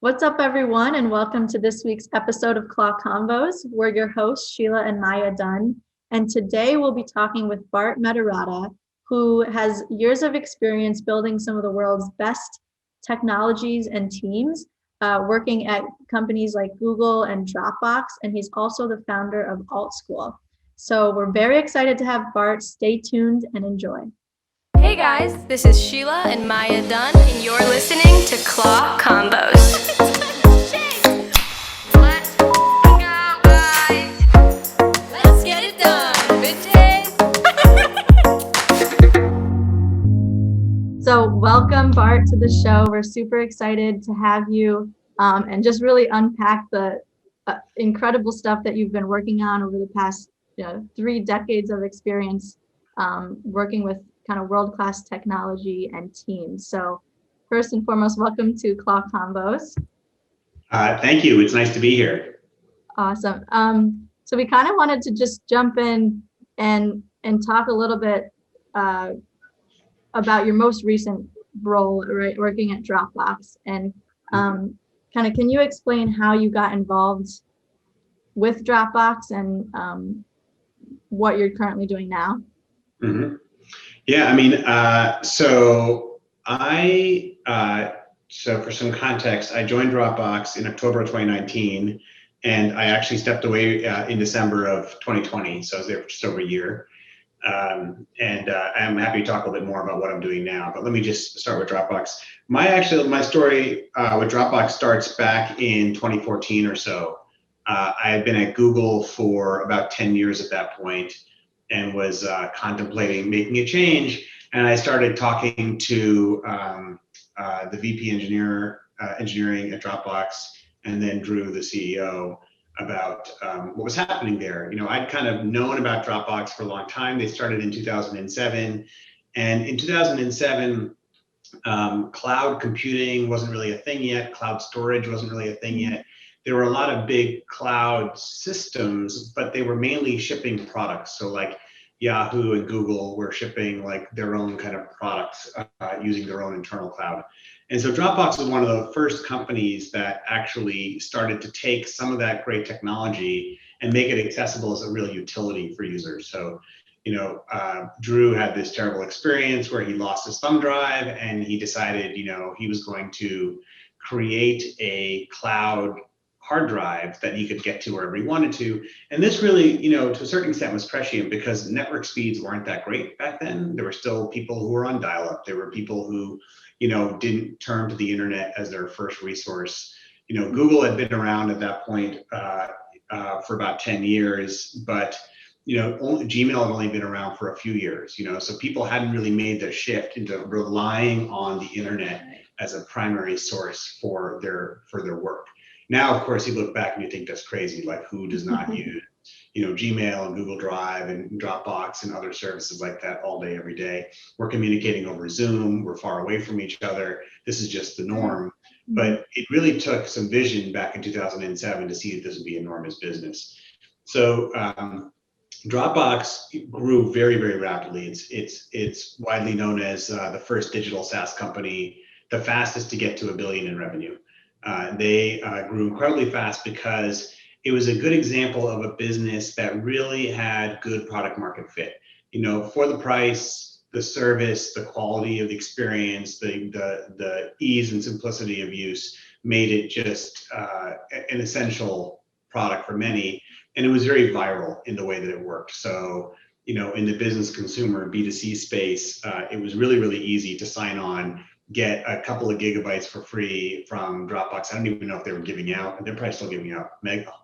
What's up, everyone, and welcome to this week's episode of Claw Combos. We're your hosts, Sheila and Maya Dunn, and today we'll be talking with Bharat Mediratta, who has years of experience building some of the world's best technologies and teams, working at companies like Google and Dropbox, and he's also the founder of Alt School. So we're very excited to have Bart. Stay tuned and enjoy. Hey guys, this is Sheila and Maya Dunn, and you're listening to Claw Combos. Let's go, guys. Let's get it done, bitches. So welcome, Bart, to the show. We're super excited to have you and just really unpack the incredible stuff that you've been working on over the past 3 decades of experience working with kind of world-class technology and teams. So first and foremost, welcome to Claw Combos. Thank you. It's nice to be here. Awesome. So we kind of wanted to just jump in and talk a little bit about your most recent role, right, working at Dropbox, and kind of can you explain how you got involved with Dropbox and what you're currently doing now? Mm-hmm. Yeah, I mean, so for some context, I joined Dropbox in October of 2019, and I actually stepped away in December of 2020. So I was there for just over a year. I'm happy to talk a little bit more about what I'm doing now, but let me just start with Dropbox. My story with Dropbox starts back in 2014 or so. I had been at Google for about 10 years at that point, and was contemplating making a change. And I started talking to the VP engineering at Dropbox, and then Drew, the CEO, about what was happening there. You know, I'd kind of known about Dropbox for a long time. They started in 2007. And in 2007, cloud computing wasn't really a thing yet. Cloud storage wasn't really a thing yet. There were a lot of big cloud systems, but they were mainly shipping products. So like Yahoo and Google were shipping like their own kind of products using their own internal cloud. And so Dropbox was one of the first companies that actually started to take some of that great technology and make it accessible as a real utility for users. So, Drew had this terrible experience where he lost his thumb drive, and he decided, he was going to create a cloud hard drive that he could get to wherever he wanted to. And this really, to a certain extent was prescient because network speeds weren't that great back then. There were still people who were on dial-up. There were people who, didn't turn to the internet as their first resource. Google had been around at that point for about 10 years, but Gmail had only been around for a few years, so people hadn't really made the shift into relying on the internet as a primary source for their work. Now, of course, you look back and you think that's crazy. Like, who does not use, Gmail and Google Drive and Dropbox and other services like that all day, every day? We're communicating over Zoom. We're far away from each other. This is just the norm. But it really took some vision back in 2007 to see that this would be enormous business. So Dropbox grew very, very rapidly. It's widely known as the first digital SaaS company, the fastest to get to $1 billion in revenue. They grew incredibly fast because it was a good example of a business that really had good product market fit. For the price, the service, the quality of the experience, the ease and simplicity of use made it just an essential product for many. And it was very viral in the way that it worked. So, in the business consumer B2C space, it was really, really easy to sign on, get a couple of gigabytes for free from Dropbox. I don't even know if they were giving out, they're probably still giving out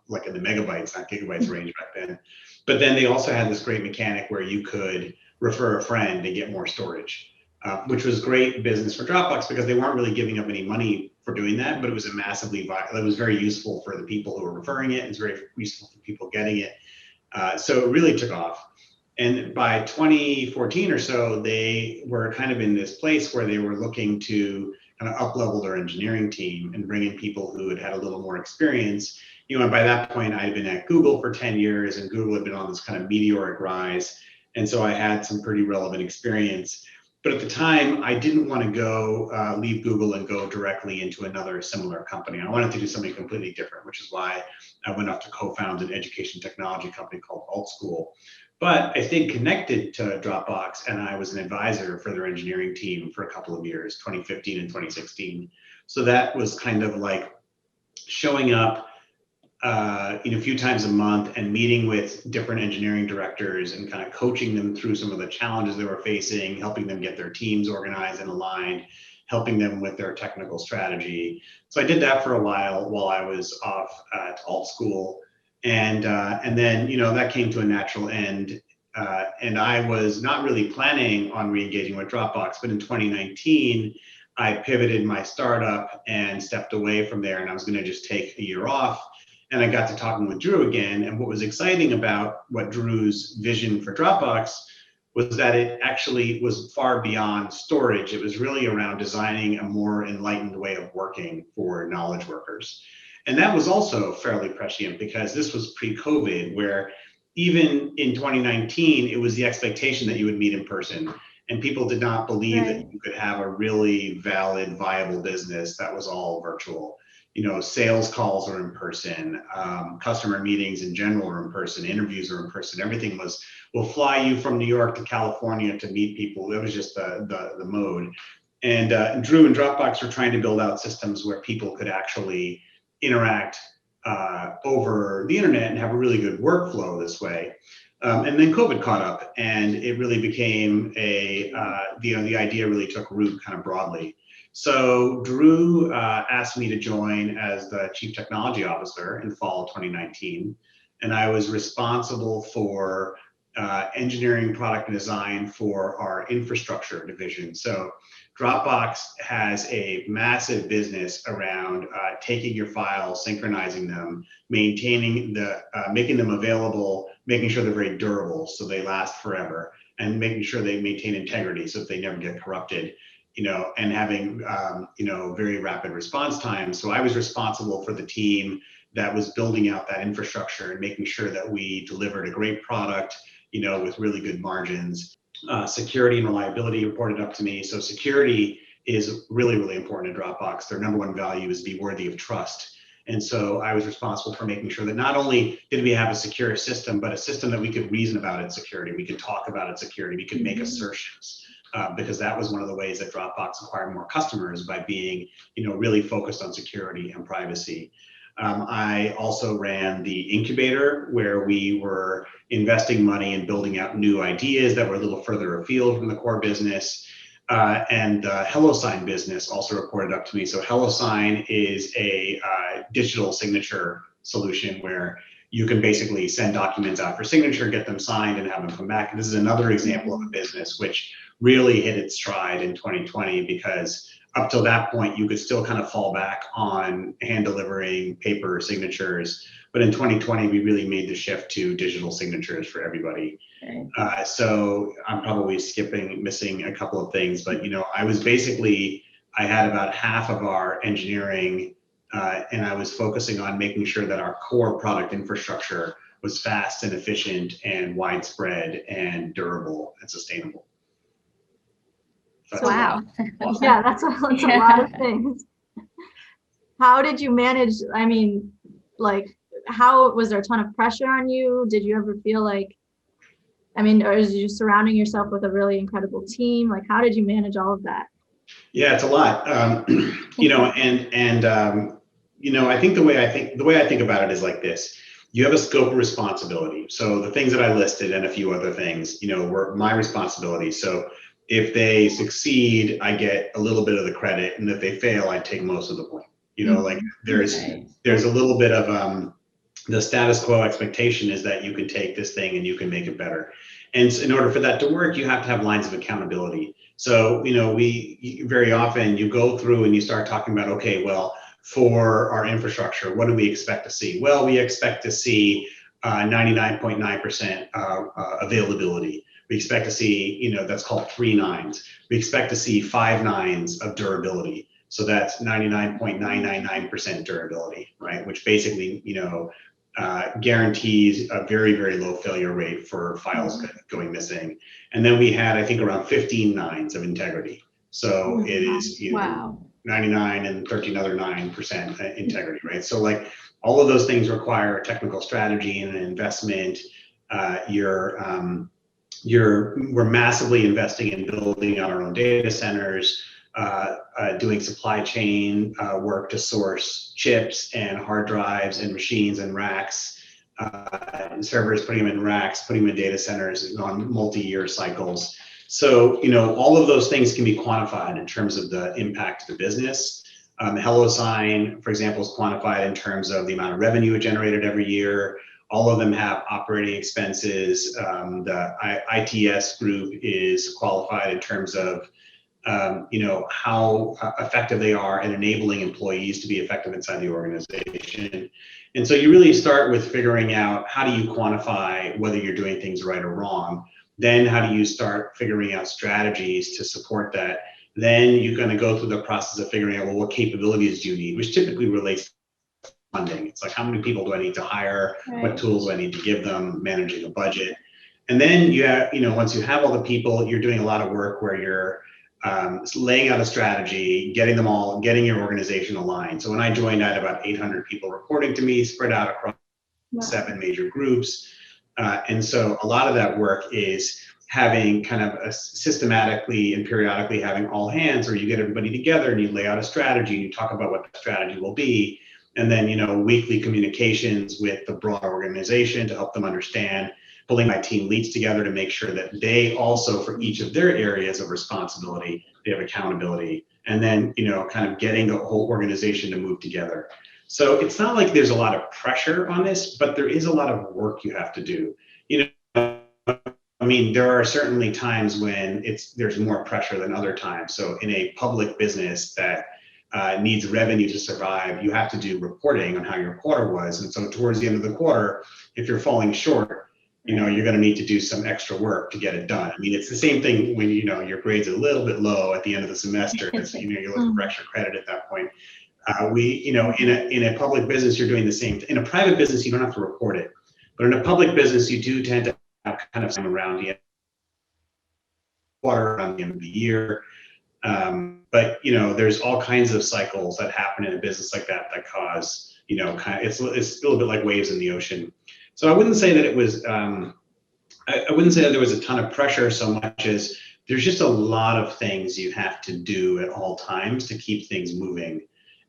like in the megabytes, not gigabytes range back then. But then they also had this great mechanic where you could refer a friend and get more storage, which was great business for Dropbox because they weren't really giving up any money for doing that, but it was it was very useful for the people who were referring it. It's very useful for people getting it. So it really took off. And by 2014 or so, they were kind of in this place where they were looking to kind of up-level their engineering team and bring in people who had had a little more experience. And by that point, I had been at Google for 10 years, and Google had been on this kind of meteoric rise. And so I had some pretty relevant experience. But at the time, I didn't want to go leave Google and go directly into another similar company. I wanted to do something completely different, which is why I went off to co-found an education technology company called AltSchool. But I stayed connected to Dropbox, and I was an advisor for their engineering team for a couple of years, 2015 and 2016. So that was kind of like showing up a few times a month and meeting with different engineering directors and kind of coaching them through some of the challenges they were facing, helping them get their teams organized and aligned, helping them with their technical strategy. So I did that for a while I was off at AltSchool. And then, that came to a natural end. And I was not really planning on re-engaging with Dropbox, but in 2019, I pivoted my startup and stepped away from there, and I was going to just take a year off. And I got to talking with Drew again. And what was exciting about what Drew's vision for Dropbox was that it actually was far beyond storage. It was really around designing a more enlightened way of working for knowledge workers. And that was also fairly prescient because this was pre-COVID, where even in 2019, it was the expectation that you would meet in person. And people did not believe that you could have a really valid, viable business that was all virtual. Sales calls are in person, customer meetings in general are in person, interviews are in person. Everything we'll fly you from New York to California to meet people. That was just the mode. And Drew and Dropbox were trying to build out systems where people could actually interact over the internet and have a really good workflow this way. And then COVID caught up, and it really became the idea really took root kind of broadly. So Drew asked me to join as the Chief Technology Officer in fall of 2019, and I was responsible for engineering, product, and design for our infrastructure division. So Dropbox has a massive business around taking your files, synchronizing them, maintaining making them available, making sure they're very durable so they last forever, and making sure they maintain integrity so that they never get corrupted. And having, very rapid response times. So I was responsible for the team that was building out that infrastructure and making sure that we delivered a great product, with really good margins. Security and reliability reported up to me. So security is really, really important in Dropbox. Their number one value is be worthy of trust. And so I was responsible for making sure that not only did we have a secure system, but a system that we could reason about its security. We could talk about its security. We could make assertions. Because that was one of the ways that Dropbox acquired more customers, by being, really focused on security and privacy. I also ran the incubator, where we were investing money in building out new ideas that were a little further afield from the core business. And the HelloSign business also reported up to me. So HelloSign is a digital signature solution where you can basically send documents out for signature, get them signed, and have them come back. And this is another example of a business which really hit its stride in 2020, because up till that point, you could still kind of fall back on hand delivering paper signatures. But in 2020, we really made the shift to digital signatures for everybody. Okay. So I'm probably missing a couple of things, but I had about half of our engineering, and I was focusing on making sure that our core product infrastructure was fast and efficient and widespread and durable and sustainable. Wow. Yeah, that's a lot of things. How did you manage? I mean, how was there a ton of pressure on you? Did you ever feel or is you surrounding yourself with a really incredible team? How did you manage all of that? Yeah, it's a lot. I think the way I think about it is like this. You have a scope of responsibility. So the things that I listed and a few other things, were my responsibility. So if they succeed, I get a little bit of the credit, and if they fail, I take most of the blame. There's a little bit of the status quo expectation is that you can take this thing and you can make it better. And so in order for that to work, you have to have lines of accountability. So, we very often you go through and you start talking about, okay, well, for our infrastructure, what do we expect to see? Well, we expect to see 99.9% availability. We expect to see, that's called 3 nines. We expect to see 5 nines of durability. So that's 99.999% durability, right? Which basically, guarantees a very, very low failure rate for files going missing. And then we had, I think, around 15 nines of integrity. So it is, Wow. 99 and 13 other 9% integrity, right? So like all of those things require a technical strategy and an investment. We're massively investing in building our own data centers, doing supply chain work to source chips and hard drives and machines and racks, and servers, putting them in racks, putting them in data centers on multi-year cycles. So, all of those things can be quantified in terms of the impact to the business. HelloSign, for example, is quantified in terms of the amount of revenue it generated every year. All of them have operating expenses. The ITS group is qualified in terms of how effective they are at enabling employees to be effective inside the organization. And so you really start with figuring out, how do you quantify whether you're doing things right or wrong? Then how do you start figuring out strategies to support that? Then you're going to go through the process of figuring out, well, what capabilities do you need, which typically relates to funding. It's like, how many people do I need to hire? Right. What tools do I need to give them? Managing a budget. And then you have, once you have all the people, you're doing a lot of work where you're laying out a strategy, getting your organization aligned. So when I joined, I had about 800 people reporting to me, spread out across 7 major groups. And so a lot of that work is having kind of a systematically and periodically having all hands, where you get everybody together and you lay out a strategy, you talk about what the strategy will be. And then, weekly communications with the broader organization to help them understand, pulling my team leads together to make sure that they also, for each of their areas of responsibility, they have accountability, and then, kind of getting the whole organization to move together. So it's not like there's a lot of pressure on this, but there is a lot of work you have to do. There are certainly times when there's more pressure than other times. So in a public business that needs revenue to survive, you have to do reporting on how your quarter was. And so towards the end of the quarter, if you're falling short, you're going to need to do some extra work to get it done. It's the same thing when, your grade's a little bit low at the end of the semester, because, you're looking for extra credit at that point. In a public business, you're doing the same thing. In a private business, you don't have to report it. But in a public business, you do tend to have kind of some around the quarter, around the end of the year. But there's all kinds of cycles that happen in a business like that cause, it's a little bit like waves in the ocean. So I wouldn't say that it was, I wouldn't say that there was a ton of pressure so much as there's just a lot of things you have to do at all times to keep things moving.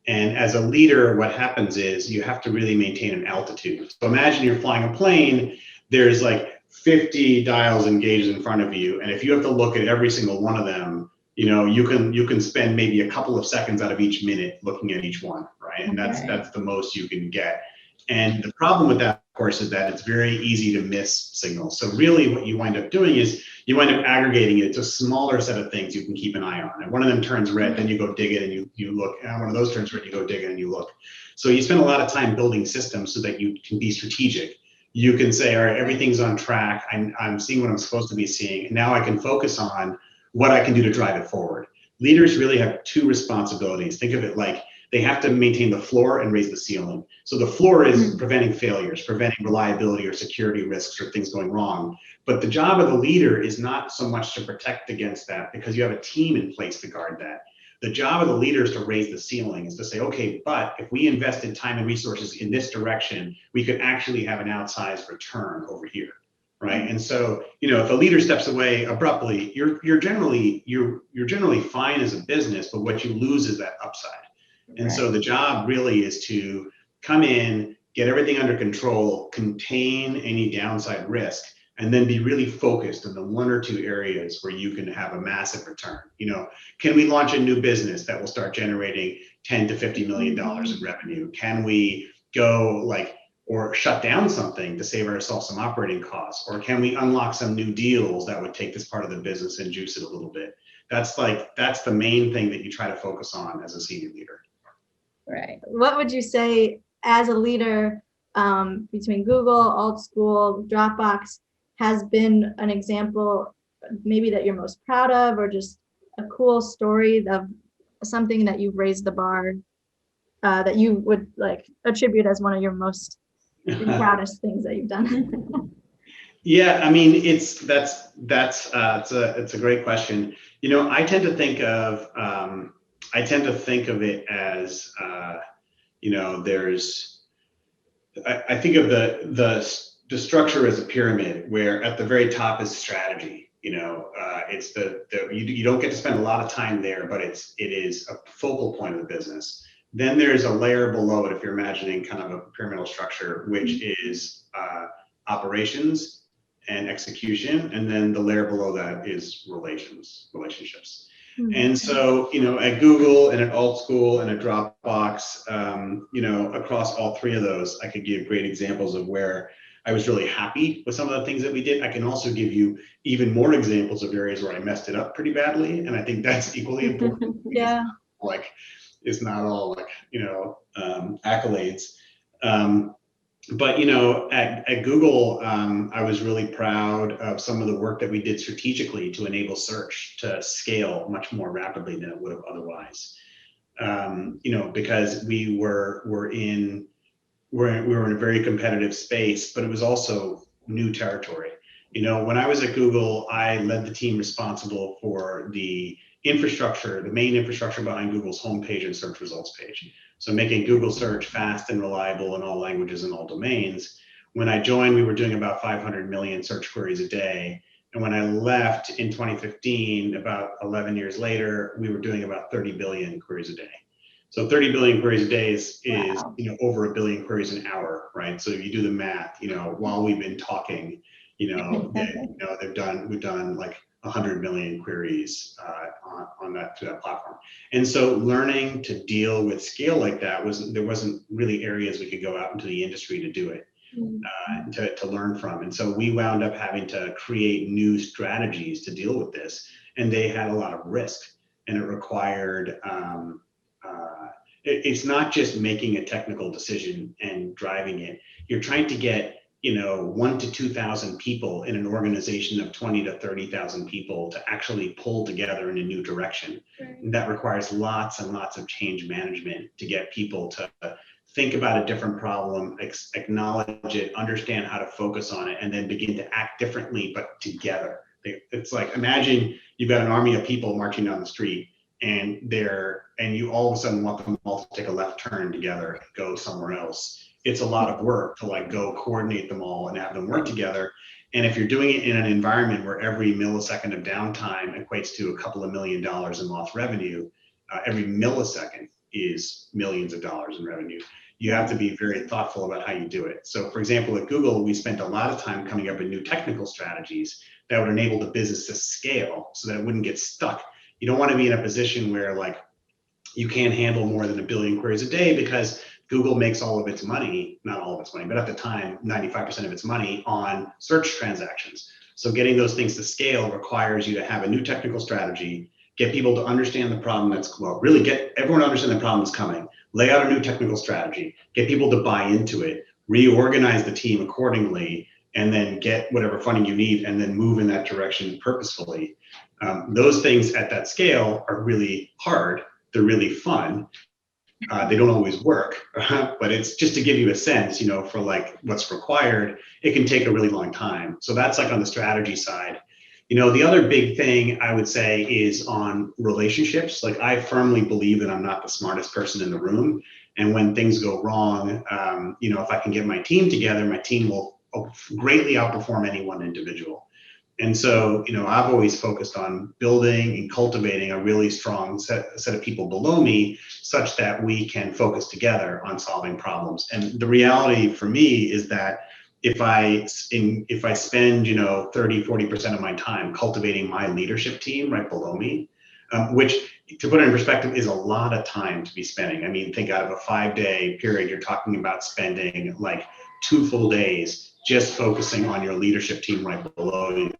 And as a leader, what happens is you have to really maintain an altitude. So imagine you're flying a plane, there's like 50 dials engaged in front of you. And if you have to look at every single one of them, you can spend maybe a couple of seconds out of each minute looking at each one, right? And that's the most you can get. And the problem with that, of course, is that it's very easy to miss signals. So really what you wind up doing is you wind up aggregating it to a smaller set of things you can keep an eye on. And one of them turns red, then you go dig it and you look. And one of those turns red, you go dig it and you look. So you spend a lot of time building systems so that you can be strategic. You can say, all right, everything's on track. I'm seeing what I'm supposed to be seeing. And now I can focus on what I can do to drive it forward. Leaders really have 2 responsibilities. Think of it like they have to maintain the floor and raise the ceiling. So the floor is preventing failures, preventing reliability or security risks or things going wrong. But the job of the leader is not so much to protect against that, because you have a team in place to guard that. The job of the leader is to raise the ceiling, is to say, okay, but if we invested time and resources in this direction, we could actually have an outsized return over here. Right. And so, if a leader steps away abruptly, you're generally fine as a business, but what you lose is that upside. And so the job really is to come in, get everything under control, contain any downside risk, and then be really focused on the 1 or 2 areas where you can have a massive return. Can we launch a new business that will start generating $10 to $50 million in revenue? Can we go or shut down something to save ourselves some operating costs? Or can we unlock some new deals that would take this part of the business and juice it a little bit? That's the main thing that you try to focus on as a senior leader. Right. What would you say as a leader between Google, Alt School, Dropbox has been an example maybe that you're most proud of, or just a cool story of something that you've raised the bar that you would attribute as one of your most your proudest things that you've done? Yeah, I mean, it's a great question. I tend to think of it as there's I think of the structure as a pyramid where at the very top is strategy. It's you don't get to spend a lot of time there, but it is a focal point of the business. Then there's a layer below it, if you're imagining kind of a pyramidal structure, which is operations and execution, and then the layer below that is relationships. And so, at Google and at Alt School and at Dropbox, across all three of those, I could give great examples of where I was really happy with some of the things that we did. I can also give you even more examples of areas where I messed it up pretty badly, and I think that's equally important. Yeah. It's not all accolades. But at Google, I was really proud of some of the work that we did strategically to enable search to scale much more rapidly than it would have otherwise. Because we were in a very competitive space, but it was also new territory. When I was at Google, I led the team responsible for the main infrastructure behind Google's homepage and search results page. So making Google search fast and reliable in all languages and all domains. When I joined, we were doing about 500 million search queries a day. And when I left in 2015, about 11 years later, we were doing about 30 billion queries a day. So 30 billion queries a day is Wow. over a billion queries an hour, right? So if you do the math, while we've been talking, we've done like 100 million queries on that through that platform. And so learning to deal with scale like that there wasn't really areas we could go out into the industry to do it, to learn from. And so we wound up having to create new strategies to deal with this, and they had a lot of risk, and it required it's not just making a technical decision and driving it. You're trying to get 1,000 to 2,000 people in an organization of 20,000 to 30,000 people to actually pull together in a new direction. Right. That requires lots and lots of change management to get people to think about a different problem, acknowledge it, understand how to focus on it, and then begin to act differently, but together. It's like, imagine you've got an army of people marching down the street, and you all of a sudden want them all to take a left turn together and go somewhere else. It's a lot of work to go coordinate them all and have them work together. And if you're doing it in an environment where every millisecond of downtime equates to a couple of $1 million in lost revenue, every millisecond is millions of dollars in revenue. You have to be very thoughtful about how you do it. So for example, at Google, we spent a lot of time coming up with new technical strategies that would enable the business to scale so that it wouldn't get stuck. You don't want to be in a position where you can't handle more than 1 billion queries a day because Google makes all of its money, not all of its money, but at the time, 95% of its money on search transactions. So getting those things to scale requires you to have a new technical strategy, get people to understand the problem really get everyone to understand the problem that's coming, lay out a new technical strategy, get people to buy into it, reorganize the team accordingly, and then get whatever funding you need and then move in that direction purposefully. Those things at that scale are really hard. They're really fun. They don't always work, but it's just to give you a sense, for what's required. It can take a really long time. So that's on the strategy side. The other big thing I would say is on relationships. I firmly believe that I'm not the smartest person in the room. And when things go wrong, if I can get my team together, my team will greatly outperform any one individual. And so, I've always focused on building and cultivating a really strong set of people below me such that we can focus together on solving problems. And the reality for me is that if I spend, 30-40% of my time cultivating my leadership team right below me, which to put it in perspective is a lot of time to be spending. I mean, think out of a 5-day period, you're talking about spending 2 full days just focusing on your leadership team right below you.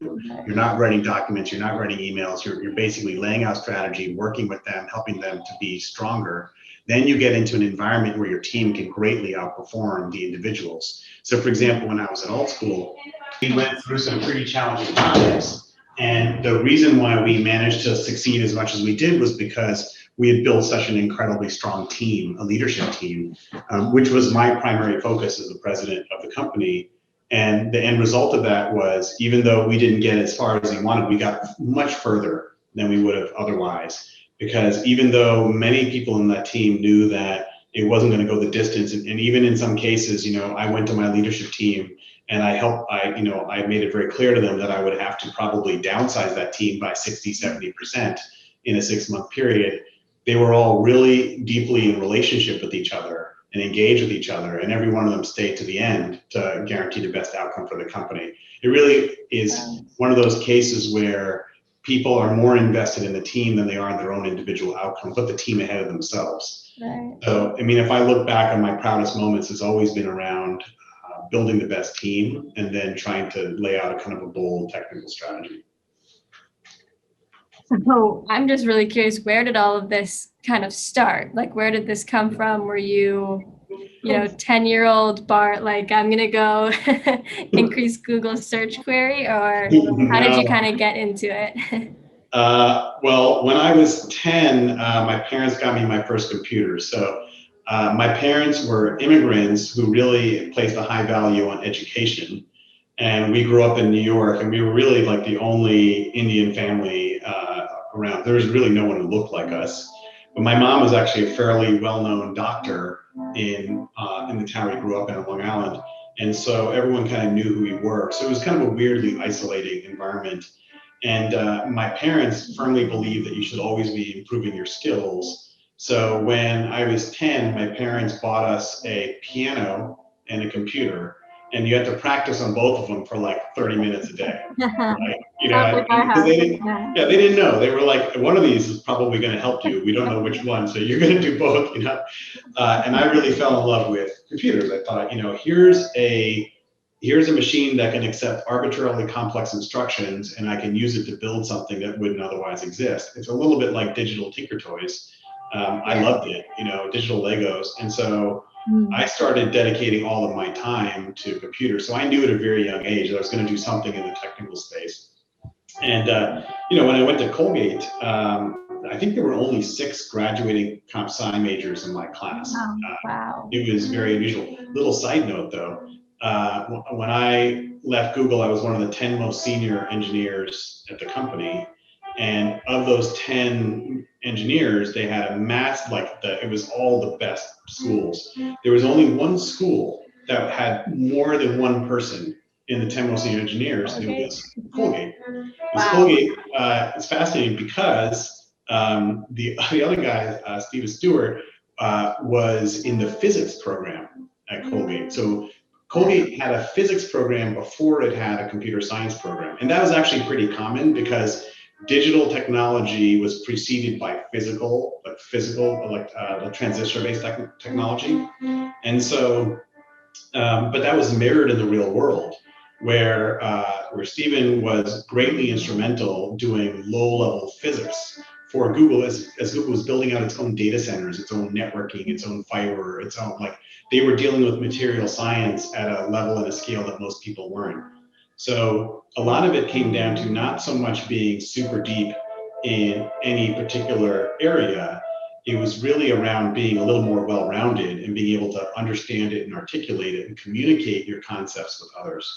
You're not writing documents, you're not writing emails, you're basically laying out strategy, working with them, helping them to be stronger. Then you get into an environment where your team can greatly outperform the individuals. So for example, when I was at Alt School, we went through some pretty challenging times. And the reason why we managed to succeed as much as we did was because we had built such an incredibly strong team, a leadership team, which was my primary focus as the president of the company. And the end result of that was, even though we didn't get as far as we wanted, we got much further than we would have otherwise. Because even though many people in that team knew that it wasn't going to go the distance, and even in some cases, I went to my leadership team and I made it very clear to them that I would have to probably downsize that team by 60, 70% in a 6-month period. They were all really deeply in relationship with each other and engaged with each other, and every one of them stayed to the end to guarantee the best outcome for the company. It really is one of those cases where people are more invested in the team than they are in their own individual outcome, put the team ahead of themselves. Right. So, if I look back on my proudest moments, it's always been around building the best team and then trying to lay out a kind of a bold technical strategy. So I'm just really curious, where did all of this kind of start? Like, where did this come from? Were you, 10-year-old Bart, like, I'm going to go increase Google's search query, or how did you kind of get into it? Well, when I was 10, my parents got me my first computer. So my parents were immigrants who really placed a high value on education. And we grew up in New York, and we were really like the only Indian family around. There was really no one who looked like us. But my mom was actually a fairly well-known doctor in the town we grew up in Long Island. And so everyone kind of knew who we were. So it was kind of a weirdly isolating environment. And my parents firmly believed that you should always be improving your skills. So when I was 10, my parents bought us a piano and a computer, and you had to practice on both of them for like 30 minutes a day. Right? Because they didn't know. They were like, one of these is probably going to help you. We don't know which one, so you're going to do both. And I really fell in love with computers. I thought, here's a machine that can accept arbitrarily complex instructions, and I can use it to build something that wouldn't otherwise exist. It's a little bit like digital Tinker Toys. I loved it, digital Legos. And so I started dedicating all of my time to computers. So I knew at a very young age that I was going to do something in the technical space. And, when I went to Colgate, I think there were only 6 graduating comp sci majors in my class. Wow. It was very unusual. Little side note though, when I left Google, I was one of the 10 most senior engineers at the company. And of those 10 engineers, they had a mass, it was all the best schools. There was only one school that had more than one person in the 10 most senior engineers. It was Colgate. Colgate is fascinating because the other guy, Steven Stewart, was in the physics program at Colgate. So Colgate had a physics program before it had a computer science program. And that was actually pretty common because digital technology was preceded by physical transistor-based technology. And so, but that was mirrored in the real world, where Stephen was greatly instrumental doing low-level physics for Google as Google was building out its own data centers, its own networking, its own fiber, its own, they were dealing with material science at a level and a scale that most people weren't. So a lot of it came down to not so much being super deep in any particular area. It was really around being a little more well-rounded and being able to understand it and articulate it and communicate your concepts with others.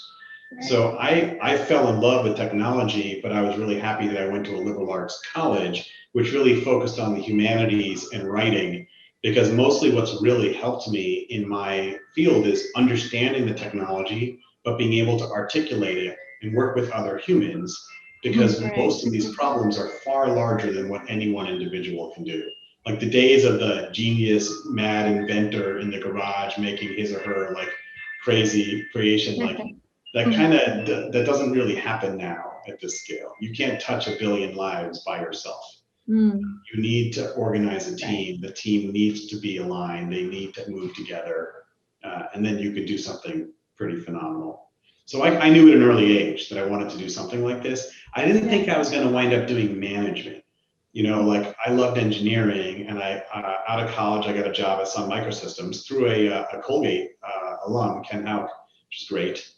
So I fell in love with technology, but I was really happy that I went to a liberal arts college, which really focused on the humanities and writing, because mostly what's really helped me in my field is understanding the technology, but being able to articulate it and work with other humans, because most of these problems are far larger than what any one individual can do. Like the days of the genius, mad inventor in the garage making his or her crazy creation, that doesn't really happen now at this scale. You can't touch 1 billion lives by yourself. You need to organize a team. The team needs to be aligned. They need to move together, and then you could do something pretty phenomenal. So I knew at an early age that I wanted to do something like this. I didn't think I was going to wind up doing management. I loved engineering, and out of college, I got a job at Sun Microsystems through a Colgate alum, Ken Hauk, which is great.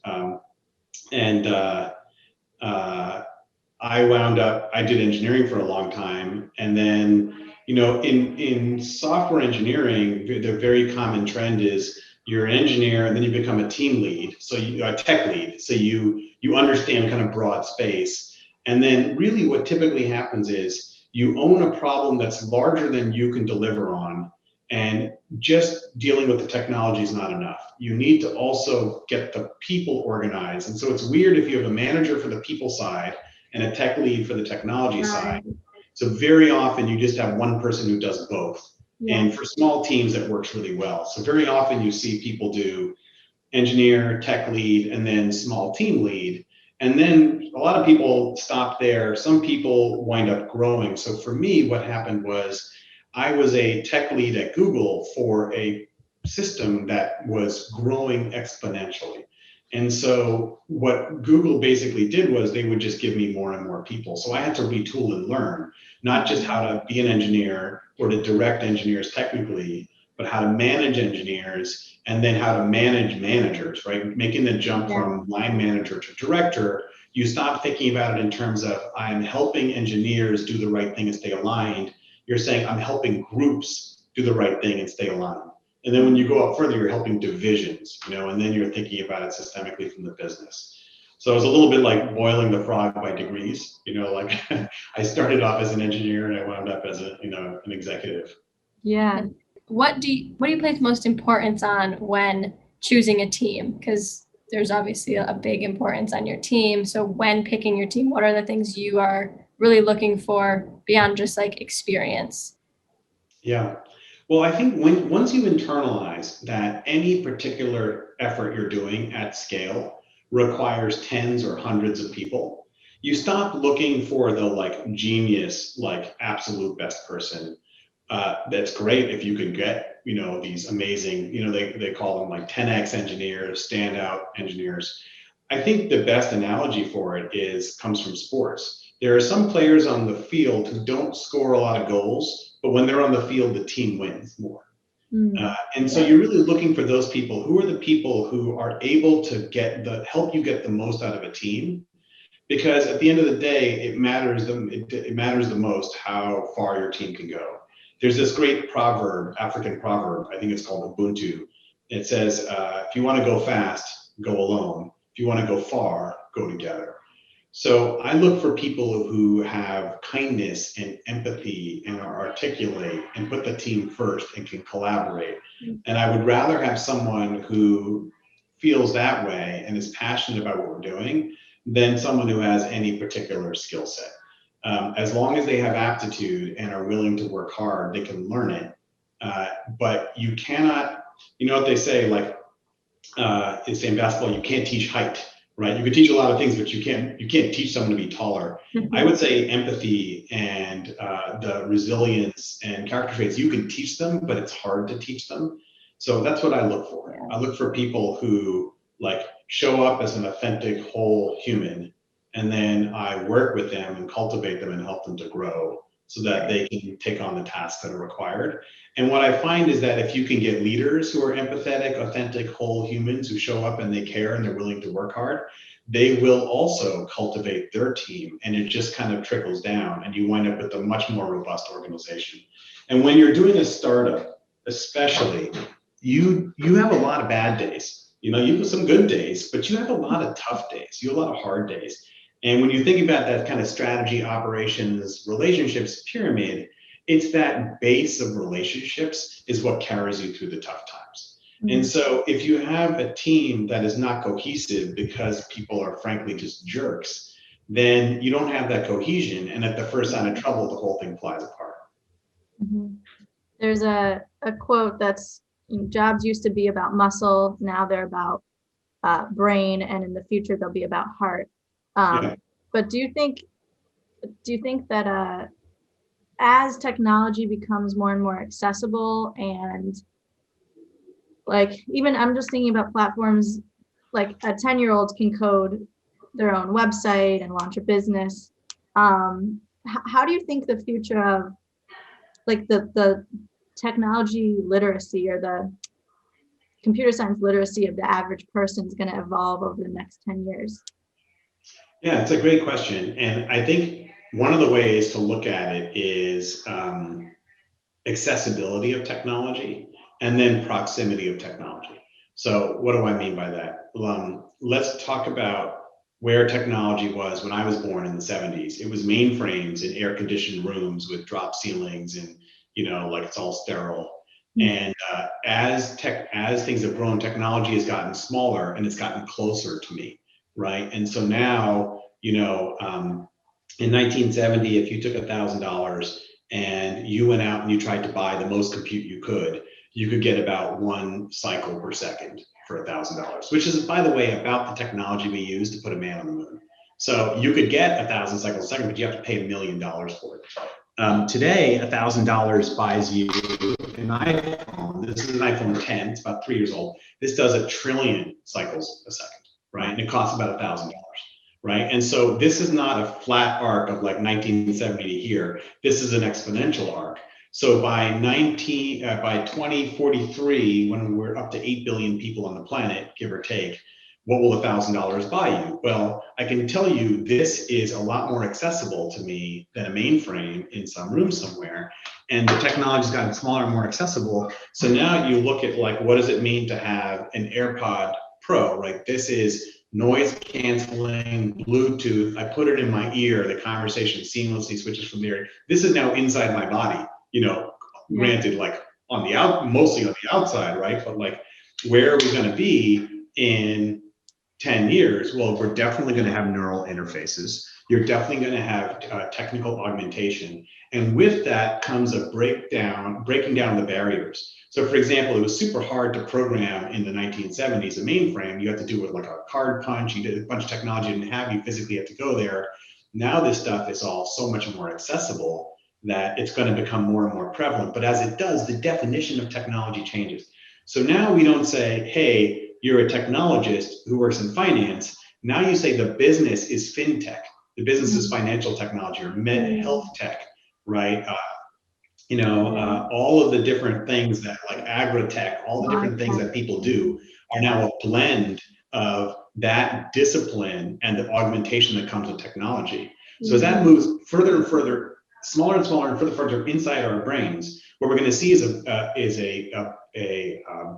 I wound up, I did engineering for a long time, and then in software engineering, the very common trend is you're an engineer and then you become a team lead, so you a tech lead, so you understand kind of broad space. And then really what typically happens is you own a problem that's larger than you can deliver on, and just dealing with the technology is not enough. You need to also get the people organized. And so it's weird if you have a manager for the people side and a tech lead for the technology side. So very often you just have one person who does both. Yeah. And for small teams, that works really well. So very often you see people do engineer, tech lead, and then small team lead. And then a lot of people stop there. Some people wind up growing. So for me, what happened was I was a tech lead at Google for a system that was growing exponentially. And so what Google basically did was they would just give me more and more people. So I had to retool and learn, not just how to be an engineer or to direct engineers technically, but how to manage engineers and then how to manage managers, right? Making the jump from line manager to director, you stop thinking about it in terms of I'm helping engineers do the right thing and stay aligned. You're saying I'm helping groups do the right thing and stay aligned. And then when you go up further, you're helping divisions, and then you're thinking about it systemically from the business. So it's a little bit like boiling the frog by degrees, like I started off as an engineer and I wound up as an executive. Yeah. What do you place most importance on when choosing a team? Because there's obviously a big importance on your team. So when picking your team, what are the things you are really looking for beyond just like experience? Yeah. Well, I think once you internalize that any particular effort you're doing at scale requires tens or hundreds of people, you stop looking for the genius, absolute best person. That's great if you could get, these amazing, they call them 10x engineers, standout engineers. I think the best analogy for it comes from sports. There are some players on the field who don't score a lot of goals, but when they're on the field, the team wins more. And so you're really looking for those people. Who are the people who are able to help you get the most out of a team? Because at the end of the day, it matters the most how far your team can go. There's this great proverb, African proverb, I think it's called Ubuntu. It says, if you want to go fast, go alone. If you want to go far, go together. So I look for people who have kindness and empathy and are articulate and put the team first and can collaborate. And I would rather have someone who feels that way and is passionate about what we're doing than someone who has any particular skill set. As long as they have aptitude and are willing to work hard, they can learn it. But you cannot, what they say, it's in basketball, you can't teach height. Right, you can teach a lot of things, but you can't teach someone to be taller. I would say empathy and the resilience and character traits, you can teach them, but it's hard to teach them. So that's what I look for. I look for people who show up as an authentic whole human, and then I work with them and cultivate them and help them to grow so that they can take on the tasks that are required. And what I find is that if you can get leaders who are empathetic, authentic, whole humans who show up and they care and they're willing to work hard, they will also cultivate their team, and it just kind of trickles down and you wind up with a much more robust organization. And when you're doing a startup, especially, you have a lot of bad days. You have some good days, but you have a lot of tough days. You have a lot of hard days. And when you think about that kind of strategy, operations, relationships pyramid, it's that base of relationships is what carries you through the tough times. And so if you have a team that is not cohesive because people are frankly just jerks, then you don't have that cohesion. And at the first sign of trouble, the whole thing flies apart. There's a quote that's, jobs used to be about muscle, now they're about brain, and in the future they'll be about heart. But do you think that as technology becomes more and more accessible, and even I'm just thinking about platforms like a 10-year-old can code their own website and launch a business. How do you think the future of the technology literacy or the computer science literacy of the average person is going to evolve over the next 10 years? Yeah, it's a great question. And I think one of the ways to look at it is accessibility of technology, and then proximity of technology. So what do I mean by that? Let's talk about where technology was when I was born in the 70s. It was mainframes in air-conditioned rooms with drop ceilings and, like it's all sterile. And as things have grown, technology has gotten smaller and it's gotten closer to me, right? And so now, in 1970, if you took $1,000 and you went out and you tried to buy the most compute you could get about 1 cycle per second for $1,000, which is, by the way, about the technology we use to put a man on the moon. So you could get 1,000 cycles a second, but you have to pay $1 million for it. Today, $1,000 buys you an iPhone. This is an iPhone 10. It's about 3 years old. This does 1 trillion cycles a second, right? And it costs about $1,000. Right. And so this is not a flat arc of like 1970 to here. This is an exponential arc. So by 2043, when we're up to 8 billion people on the planet, give or take, what will $1,000 buy you? Well, I can tell you this is a lot more accessible to me than a mainframe in some room somewhere. And the technology's gotten smaller and more accessible. So now you look at like, what does it mean to have an AirPod Pro, right? This is noise canceling, Bluetooth. I put it in my ear. The conversation seamlessly switches from there. This is now inside my body, granted, like mostly on the outside, right? But like, where are we going to be in 10 years? Well, we're definitely going to have neural interfaces. You're definitely going to have technical augmentation. And with that comes a breaking down the barriers. So for example, it was super hard to program in the 1970s, a mainframe. You had to do it like a card punch. You did a bunch of technology you didn't have. You physically had to go there. Now this stuff is all so much more accessible that it's going to become more and more prevalent. But as it does, the definition of technology changes. So now we don't say, hey, you're a technologist who works in finance. Now you say the business is fintech. The business is financial technology or health tech, right? All of the different things that like agri-tech, all the different things that people do are now a blend of that discipline and the augmentation that comes with technology. So as that moves further and further, smaller and smaller and further inside our brains, what we're going to see is a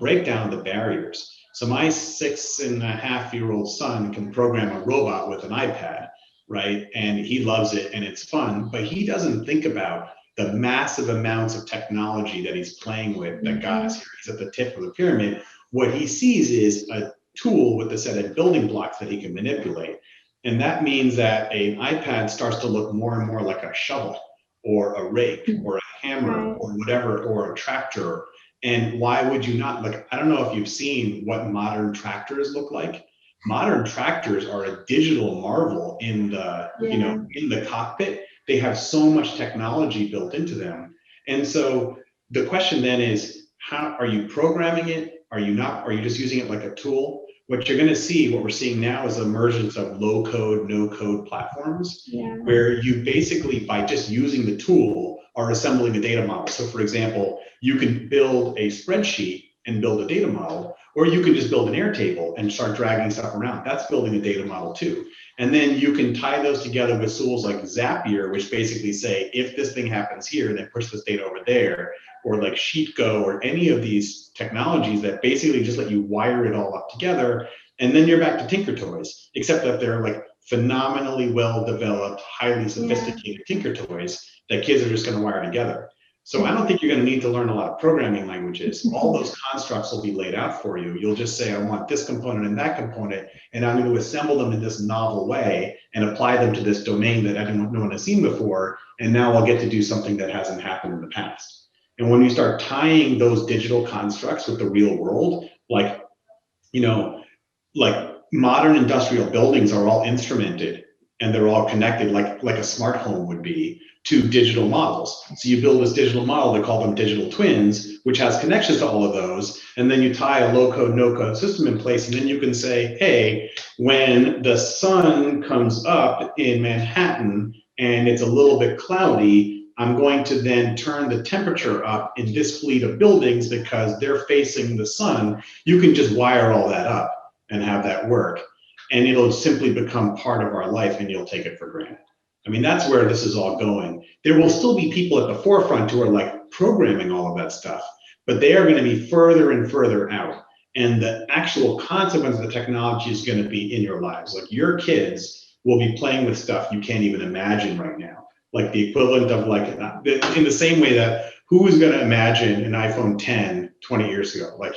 breakdown of the barriers. So my 6.5-year-old son can program a robot with an iPad, right? And he loves it and it's fun, but he doesn't think about the massive amounts of technology that he's playing with that got us here. He's at the tip of the pyramid. What he sees is a tool with a set of building blocks that he can manipulate. And that means that an iPad starts to look more and more like a shovel or a rake or a hammer or whatever, or a tractor. And why would you not? Like, I don't know if you've seen what modern tractors look like. Modern tractors are a digital marvel in the, in the cockpit. They have so much technology built into them. And so the question then is, how are you programming it? Are you not? Are you just using it like a tool? What you're going to see, what we're seeing now is the emergence of low code, no code platforms, where you basically, by just using the tool, are assembling a data model. So for example, you can build a spreadsheet and build a data model, or you can just build an Airtable and start dragging stuff around. That's building a data model too. And then you can tie those together with tools like Zapier, which basically say, if this thing happens here, then push this data over there, or like SheetGo, or any of these technologies that basically just let you wire it all up together. And then you're back to Tinker Toys, except that they're like phenomenally well-developed, highly sophisticated Tinker Toys that kids are just going to wire together. So I don't think you're going to need to learn a lot of programming languages. All those constructs will be laid out for you. You'll just say, I want this component and that component, and I'm going to assemble them in this novel way and apply them to this domain that no one has seen before. And now I'll get to do something that hasn't happened in the past. And when you start tying those digital constructs with the real world, like, like modern industrial buildings are all instrumented and they're all connected like a smart home would be to digital models. So you build this digital model, they call them digital twins, which has connections to all of those. And then you tie a low code, no code system in place. And then you can say, hey, when the sun comes up in Manhattan and it's a little bit cloudy, I'm going to then turn the temperature up in this fleet of buildings because they're facing the sun. You can just wire all that up and have that work. And it'll simply become part of our life and you'll take it for granted. I mean, that's where this is all going. There will still be people at the forefront who are like programming all of that stuff, but they are going to be further and further out. And the actual consequence of the technology is going to be in your lives. Like your kids will be playing with stuff you can't even imagine right now. Like the equivalent of like, in the same way that who was going to imagine an iPhone 10 20 years ago? Like,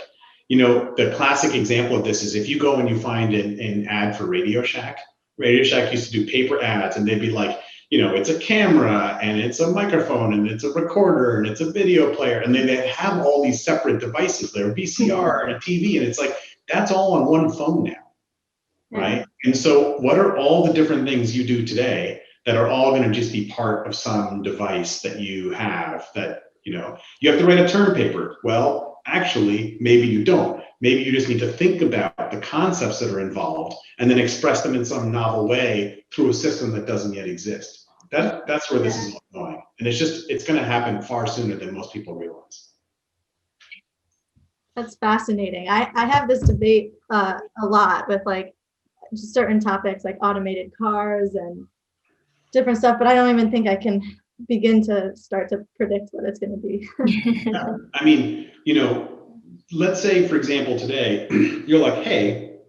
the classic example of this is if you go and you find an ad for Radio Shack. Radio Shack used to do paper ads, and they'd be like, it's a camera and it's a microphone and it's a recorder and it's a video player. And then they have all these separate devices there, VCR and a TV. And it's like, that's all on one phone now, right? And so what are all the different things you do today that are all going to just be part of some device that you have that, you have to write a term paper. Well, actually, maybe you don't. Maybe you just need to think about the concepts that are involved and then express them in some novel way through a system that doesn't yet exist. That's where this is going. And it's going to happen far sooner than most people realize. That's fascinating. I have this debate a lot with like certain topics like automated cars and different stuff, but I don't even think I can begin to start to predict what it's going to be. Yeah. I mean, let's say, for example, today, you're like, hey,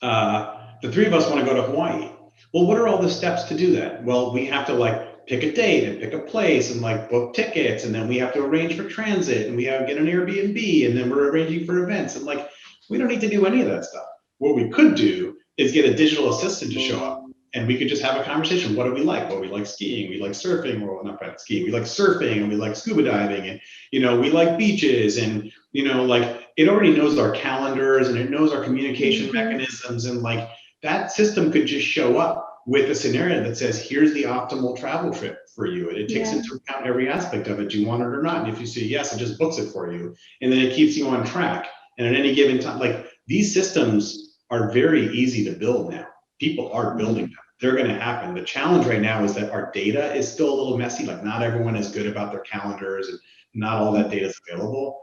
the three of us want to go to Hawaii. Well, what are all the steps to do that? Well, we have to like pick a date and pick a place and like book tickets. And then we have to arrange for transit and we have to get an Airbnb and then we're arranging for events. And like, we don't need to do any of that stuff. What we could do is get a digital assistant to show up. And we could just have a conversation. What do we like? Well, we like skiing. We like surfing. Well, not quite skiing. We like surfing and we like scuba diving. And, we like beaches. And, like it already knows our calendars and it knows our communication mechanisms. And like that system could just show up with a scenario that says, here's the optimal travel trip for you. And it takes into account every aspect of it. Do you want it or not? And if you say yes, it just books it for you. And then it keeps you on track. And at any given time, like these systems are very easy to build now. People are building them. They're going to happen. The challenge right now is that our data is still a little messy. Like not everyone is good about their calendars and not all that data is available.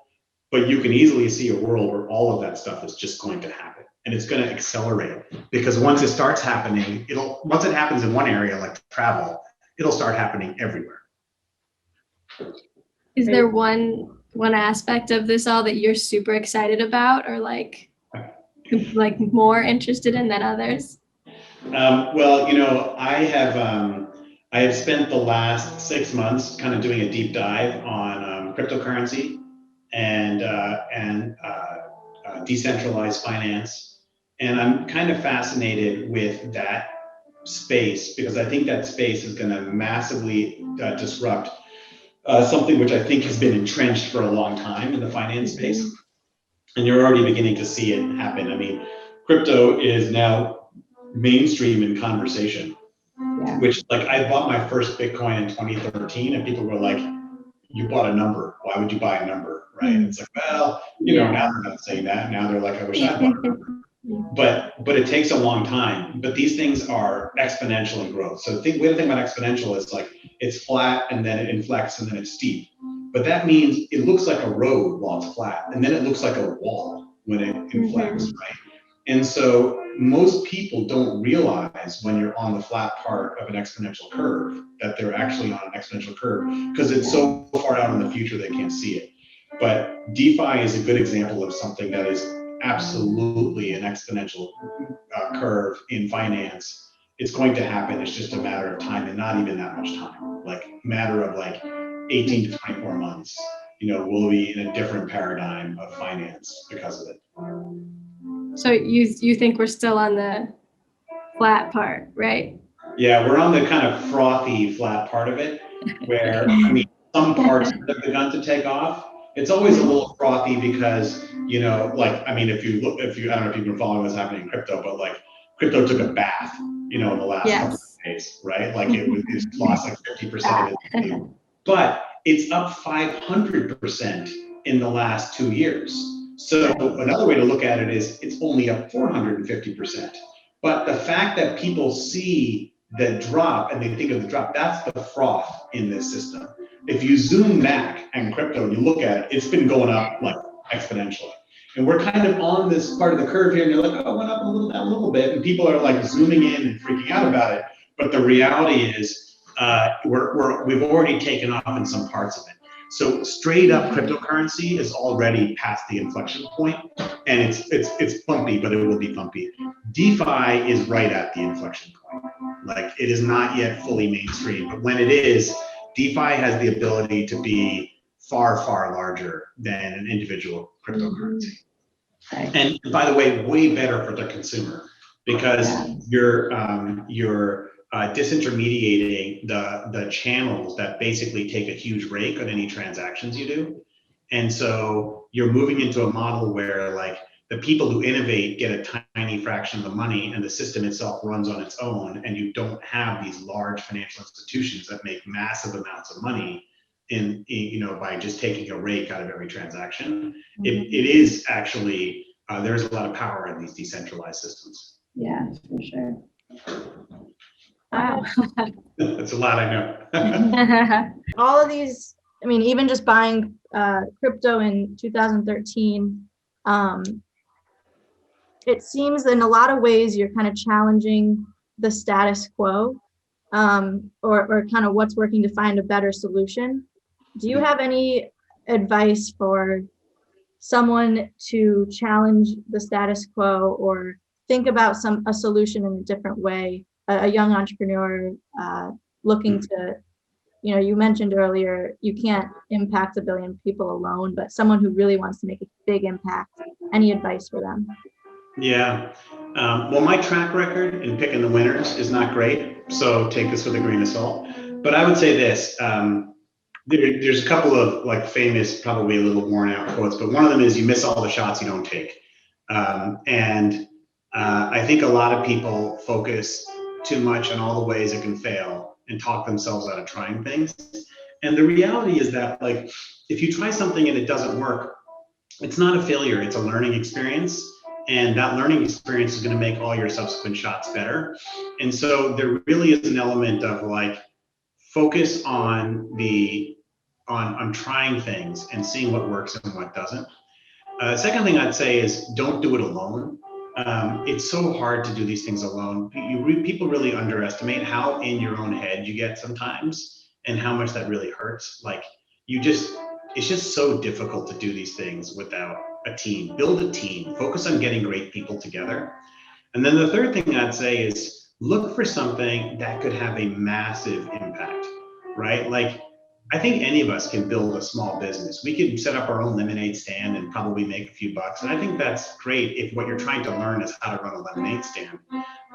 But you can easily see a world where all of that stuff is just going to happen. And it's going to accelerate because once it starts happening, once it happens in one area like travel, it'll start happening everywhere. Is there one aspect of this all that you're super excited about or like more interested in than others? Well, I have spent the last 6 months kind of doing a deep dive on cryptocurrency and decentralized finance. And I'm kind of fascinated with that space because I think that space is going to massively disrupt something which I think has been entrenched for a long time in the finance space. And you're already beginning to see it happen. I mean, crypto is now mainstream in conversation, which like I bought my first Bitcoin in 2013 and people were like, you bought a number. Why would you buy a number? Right. And it's like, well, now they're not saying that. Now they're like, I wish I bought a number. But it takes a long time. But these things are exponential in growth. So the way to think about exponential is like it's flat and then it inflects and then it's steep. But that means it looks like a road while it's flat, and then it looks like a wall when it inflects, right? And so most people don't realize when you're on the flat part of an exponential curve that they're actually on an exponential curve because it's so far out in the future they can't see it. But DeFi is a good example of something that is absolutely an exponential curve in finance. It's going to happen. It's just a matter of time and not even that much time, like a matter of like 18 to 24 months, we'll be in a different paradigm of finance because of it. So you think we're still on the flat part, right? Yeah, we're on the kind of frothy flat part of it where, some parts have begun to take off. It's always a little frothy because, if you I don't know if you've been following what's happening in crypto, but like crypto took a bath, in the last couple of days, right? Like it's lost like 50% of its value. But it's up 500% in the last 2 years. So another way to look at it is it's only up 450%. But the fact that people see the drop and they think of the drop, that's the froth in this system. If you zoom back in crypto and you look at it, it's been going up like exponentially. And we're kind of on this part of the curve here and you're like, oh, it went up a little, down a little bit. And people are like zooming in and freaking out about it. But the reality is we've already taken off in some parts of it. So straight up cryptocurrency is already past the inflection point, and it's bumpy, but it will be bumpy. DeFi is right at the inflection point. Like, it is not yet fully mainstream, but when it is, DeFi has the ability to be far, far larger than an individual cryptocurrency. And by the way, way better for the consumer, because you're disintermediating the channels that basically take a huge rake on any transactions you do. And so you're moving into a model where, like, the people who innovate get a tiny fraction of the money, and the system itself runs on its own, and you don't have these large financial institutions that make massive amounts of money by just taking a rake out of every transaction. It is actually, there's a lot of power in these decentralized systems. Yeah, for sure. Wow. That's a lot, I know. All of these, I mean, even just buying crypto in 2013, it seems in a lot of ways you're kind of challenging the status quo, or kind of what's working to find a better solution. Do you have any advice for someone to challenge the status quo or think about a solution in a different way? A young entrepreneur looking to, you mentioned earlier, you can't impact 1 billion people alone, but someone who really wants to make a big impact, any advice for them? Yeah. Well, my track record in picking the winners is not great, so take this with a grain of salt. But I would say this, there's a couple of, like, famous, probably a little worn out quotes, but one of them is, you miss all the shots you don't take. I think a lot of people focus too much on all the ways it can fail and talk themselves out of trying things. And the reality is that, like, if you try something and it doesn't work, it's not a failure, it's a learning experience. And that learning experience is going to make all your subsequent shots better. And so there really is an element of, like, focus on on trying things and seeing what works and what doesn't. Second thing I'd say is, don't do it alone. It's so hard to do these things alone. People really underestimate how in your own head you get sometimes, and how much that really hurts. Like, it's just so difficult to do these things without a team. Build a team, focus on getting great people together. And then the third thing I'd say is, look for something that could have a massive impact, right? Like, I think any of us can build a small business. We could set up our own lemonade stand and probably make a few bucks. And I think that's great if what you're trying to learn is how to run a lemonade stand.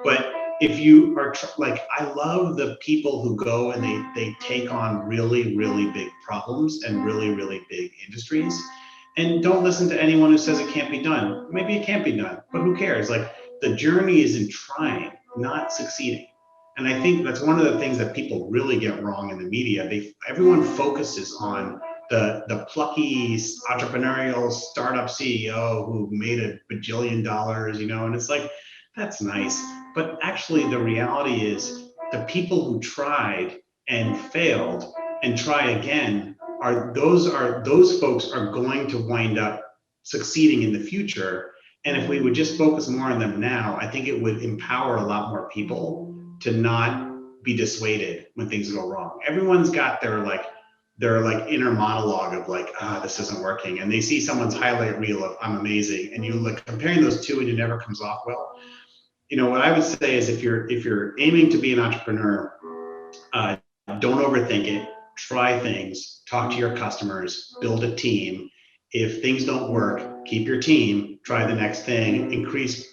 But if you are I love the people who go and they take on really, really big problems and really, really big industries. And don't listen to anyone who says it can't be done. Maybe it can't be done, but who cares? Like, the journey is in trying, not succeeding. And I think that's one of the things that people really get wrong in the media. Everyone focuses on the plucky entrepreneurial startup CEO who made $1 bajillion, and it's like, that's nice. But actually, the reality is, the people who tried and failed and try again those folks are going to wind up succeeding in the future. And if we would just focus more on them now, I think it would empower a lot more people to not be dissuaded when things go wrong. Everyone's got their inner monologue of this isn't working, and they see someone's highlight reel of I'm amazing, and you comparing those two, and it never comes off well. What I would say is, if you're aiming to be an entrepreneur, don't overthink it. Try things, talk to your customers, build a team. If things don't work, keep your team, try the next thing,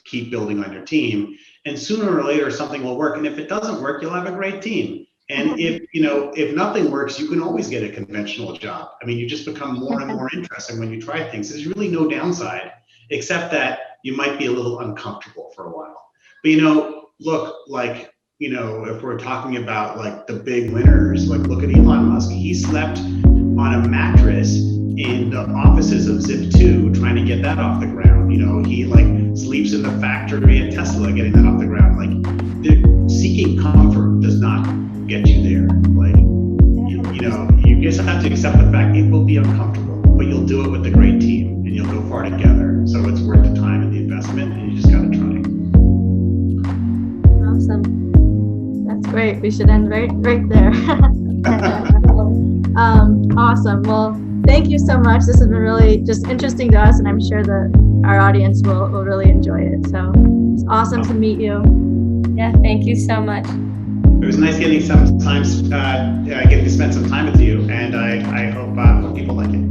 keep building on your team. And sooner or later, something will work. And if it doesn't work, you'll have a great team. And if nothing works, you can always get a conventional job. I mean, you just become more and more interesting when you try things. There's really no downside, except that you might be a little uncomfortable for a while. But look, if we're talking about the big winners, look at Elon Musk. He slept on a mattress in the offices of Zip2 trying to get that off the ground. He sleeps in the factory at Tesla getting that off the ground. Seeking comfort does not get you there. You just have to accept the fact it will be uncomfortable, but you'll do it with a great team and you'll go far together. So it's worth the time and the investment, and you just got to try. Awesome. That's great. We should end right there. Awesome. Well, thank you so much. This has been really just interesting to us, and I'm sure that our audience will really enjoy it. So it's awesome to meet you. Yeah, thank you so much. It was nice getting to spend some time with you, and I hope people like it.